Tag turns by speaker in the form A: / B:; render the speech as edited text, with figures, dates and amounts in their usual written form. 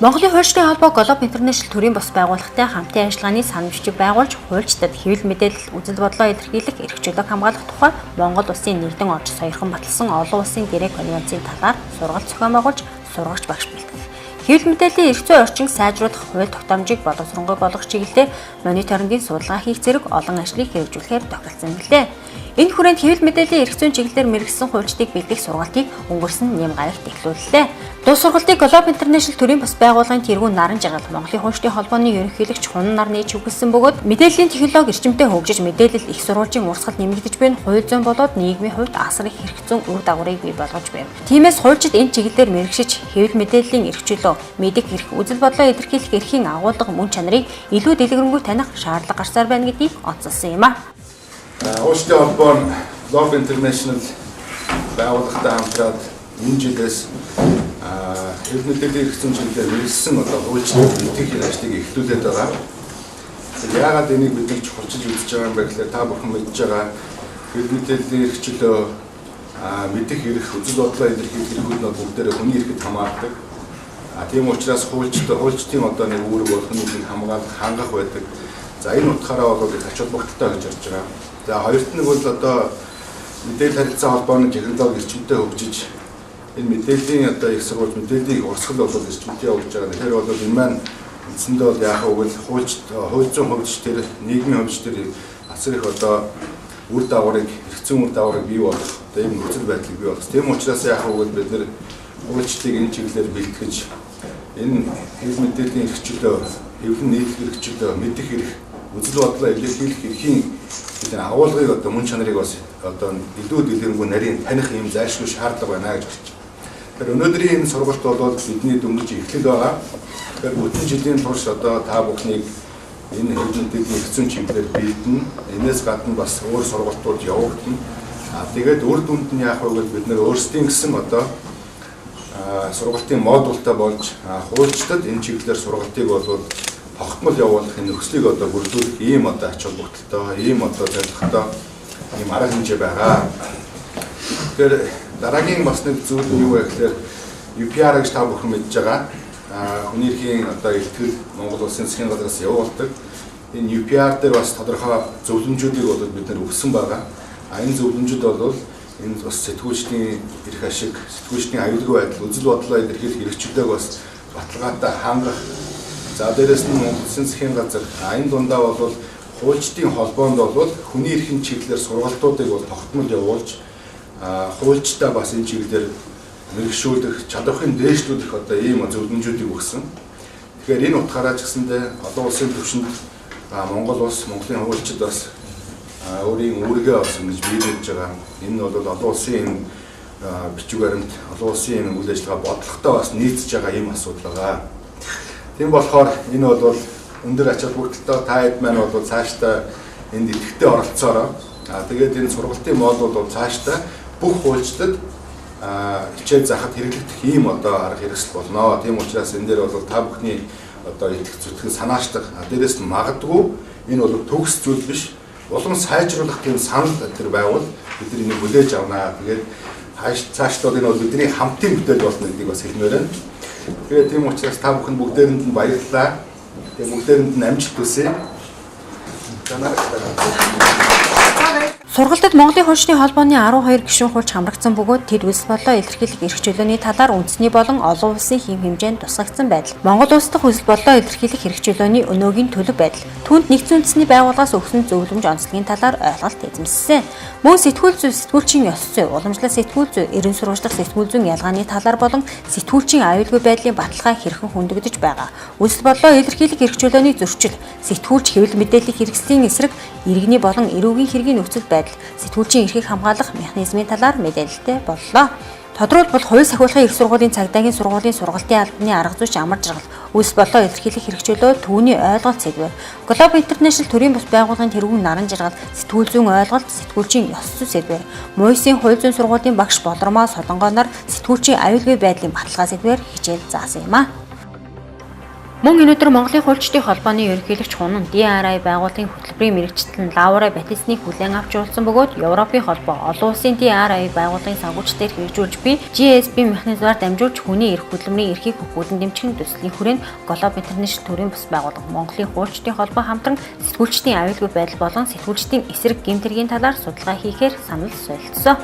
A: Монголын хуульчдын холбоо Global International төрийн бус байгууллагатай хамтын ажиллагааны санамж бичиг байгуулж хуульчдад хэвлэл мэдээлэл, үзэл бодлоо илэрхийлэх, эрх чөлөөг хамгаалах тухай Монгол улсын нэгдэн орж сойрхон баталсан олон улсын гэрээ конвенцийн талаар сургалт зохион байгуулж сургагч багш бэлтгэв. Хэвлэл мэдээллийн эрх зүйн орчинг сайжруулах, хууль тогтоомжийг боловсронгуй болгох чиглэлээр мониторингийн судалгаа хийх зэрэг олон ажлыг хэрэгжүүлэхээр тохиролцсон билээ. Энэ хүрээнд хэвлэл мэдээллийн эрх зүйн чиглэлээр мэргэжсэн хуульчдыг бэлдэх сургалтыг өнгөрсөн нэм гарагт эхлүүллээ. Дус сургалтыг Global International төрийн бас байгууллагын тэргүүн наран жаргал Монголын хуульчдын холбооны ерөнхийлөгч Хунан нарны чиглэсэн бөгөөд мэдээллийн технологи эрчимтэй хөгжиж мэдээлэл их сурвалжийн урсгал нэмэгдэж буй нь хууль зүйн болоод нийгмийн хувьд асар их хэрэгцсэн үр дагаврыг бий болгож байна. Тиймээс хуульчид энэ чиглэлээр мэргэшиж хэвлэл мэдээллийн эрх чөлөө, мэдих эрх, үзэл бодлоо илэрхийлэх эрхийн агуулга мөн чанарыг илүү дэлгэрэнгүй таних шаардлага гарсаар байна гэдгийг онцолсон юм а.
B: Хуульчдын холбоо нь Global International байгууллагатай хамтраад энэ жилээс хэвлэл мэдээллийн эрх зүйн чиглэлээр мэргэжсэн хуульчдын мэдих ажлыг эхлүүлээд байгаа. Яагаад энийг бид нар чухалчилж үзэж байгаа юм бэ гэхээр та бүхэн мэдж байгаа хэвлэл мэдээллийн эрх чөлөө, мэдих эрх, үзэл бодлоо илэрхийлэх эрхүүд нь бүгдээрээ хүний эрхэд хамаардаг. Тийм учраас хуульчдын нэг үүрэг болох нь хамгаалах, хангах байдаг. За энэ утгаараа бол их ач холбогдолтой гэж харж байгаа. За хоёрт нь бол мэдээлэл харилцаа холбооны технологи эрчимтэй хөгжиж энэ мэдээллийн их сурвалж мэдээллийг урсгал болоод эрчимтэй явуулж байгаа. Тэгэхээр бол энэ маань үндсэндээ бол яг үгүй хууль зүйн хөгжиж тэр нийгмийн хөгжиж тэр асар их үр дагаврыг эрх зүйн үр дагаврыг бий болгох ийм нөхцөл байдлыг бий болгох. Тийм учраас яг үгүй бид нэр хуульчдыг энэ чиглэлээр бэлтгэж энэ хэвлэл мэдээллийн эрх чөлөө, хэвлэл нийтлэх эрх чөлөө, мэдих эрх, үзэл бодлоо илэрхийлэх эрхийн агуулгыг мөн чанарыг бас илүү дэлгэрэнгүй нарийн таних юм зайлшгүй шаардлага байна гэж хэлж байна. Тэгэхээр өнөөдрийн энэ сургалт бол бидний дөнгөж эхлэл байгаа. Тэгэхээр бүтэн жилийн турш та бүхнийг энэ хэвлэл мэдээллийн эрх зүйн чиглэлээр бэлдэнэ. Энээс гадна бас өөр сургалтууд явагдана. Тэгээд үр дүнд нь яах вэ гэвэл бид нэр өөрсдийн гэсэн сургалтын модультай болж хуульчдад энэ чиглэлээр сургалтыг бол тогтмол явуулах энэ нөхцөлийг бүрдүүлэх ийм ач холбогдолтой, ийм зорилготой ийм арга хэмжээ байгаа. Тэгэхээр дараагийн бас нэг зүйл нь юу вэ гэхээр UPR гэж та бүхэн мэдж байгаа. Хүний эрхийн ихтгэл Монгол Улсын засгийн газраас явуулдаг. Энэ UPR дээр бас тодорхой зөвлөмжүүдийг бид нэр өгсөн байгаа. Энэ зөвлөмжүүд бол энэ бас сэтгүүлчдийн эрх ашиг, сэтгүүлчдийн аюулгүй байдал, үзэл бодлоо илэрхийлэх эрх чөлөөг бас баталгаатай хангах. За дээрэс нь Монгол Улсын засгийн газар энэ дундаа бол хуульчдын холбоонд бол хүний эрхийн чиглэлээр сургалтуудыг тогтмол явуулж хуульчдаа бас энэ чиглэлээр мэргэшүүлэх, чадвархын дээшлүүлэх ийм зөвлөмжүүдийг өгсөн. Тэгэхээр энэ утгаараа ч гэсэндээ олон улсын түвшинд Монгол улс, Монголын хуульчид бас өөрийн үүргээ бас ингэж биелүүлж байгаа. Энэ бол олон улсын бичиг баримт, олон улсын үйл ажиллагаа бодлоготой бас нийцж байгаа ийм асуудал байгаа. Тийм болохоор энэ бол өндөр ач холбогдолтой та хэд маань бол цаашдаа энд идэвхтэй оролцоороо. Тэгээд энэ сургалтын модуль бол цаашдаа бүх хуульчдад хичээл заахад хэрэглэгдэх ийм арга хэрэгсэл болно. Тийм учраас энэ дээр бол та бүхний идэх зүтгэн санаачлах, дээрээс нь магадгүй энэ бол төгс зүйл биш. Улам сайжруулах тийм санал тэр байвал бид энийг хүлээж авнаа. Тэгээд цаашдаа энэ бол бидний хамтын бүтээл болно гэдгийг бас хэлмээр байна. Тэгээд тийм учраас та бүхэн бүгдээрэнд нь баярлалаа. Тэгээд бүгдээрэнд нь амжилт хүсье.
A: Сургалтад Монголын хуульчдын холбооны 12 гишүүн хуульч хамрагдсан бөгөөд тэд үзэл бодлоо илэрхийлэх эрх чөлөөний талаар үндэсний болон олон улсын хэм хэмжээнд тусгагдсан байдал. Монгол улс дахь үзэл бодлоо илэрхийлэх эрх чөлөөний өнөөгийн төлөв байдал. Түүнд нэгдсэн үндэсний байгууллагаас өгсөн зөвлөмж онцлогийн талаар ойлголт эзэмссэн. Мөн сэтгүүл зүй, сэтгүүлчийн ёс зүй, уламжлалт сэтгүүл зүй, эрен сурвалжлах сэтгүүл зүйн ялгааны талаар болон сэтгүүлчийн аюулгүй байдлын баталгаа хэрхэн хүндэгдэж байгаа. Үзэл бодлоо илэрхийлэх эрх чөлөөний зөрчил, сэтгүүлч хэвлэл мэдээллийн хэрэгслийн эсрэг, иргэний болон эрүүгийн хэргийн нөхцөл байдал, сэтгүүлчийн эрхийг хамгаалах механизмын талаар мэдээлэлтэй боллоо. Тодорхойлбол хувийн сахиулахын их сургуулийн цагдаагийн сургуулийн сургалтын албаны арга зүйч амар жаргал, үзэл бодлоо илэрхийлэх эрх чөлөө түүний ойлголт сэдвээр Global International төрийн бус байгууллагын тэргүүн наран жаргал, сэтгүүл зүйн ойлголт, сэтгүүлчийн ёс зүй сэдвээр Мойсийн хууль зүйн сургуулийн багш Болормоо Солонгоноор сэтгүүлчийн аюулгүй байдлын баталгаа сэдвээр хичээл заасан юм а. Мөн өнөөдөр Монголын хуульчдын холбооны ерөнхийлөгч Хунан DRI байгууллагын хөтөлбөрийн мэрэгчлэн Лаура Батиснийг хүлээн авч уулзсан бөгөөд Европын холбоо олон улсын DRI байгууллагын санхүүжилтээр хэрэгжүүлж буй GSP механизмаар дамжуулж хүний эрх хөдөлмөрийн эрхийг хөгжүүлэн дэмжих төслийн хүрээнд Global International төрийн бас байгууллага Монголын хуульчдын холбоо хамтран сэтгүүлчдийн аюулгүй байдал болон сэтгүүлчдийн эсрэг гэмтэргийн талаар судалгаа хийхээр санал солилцсон.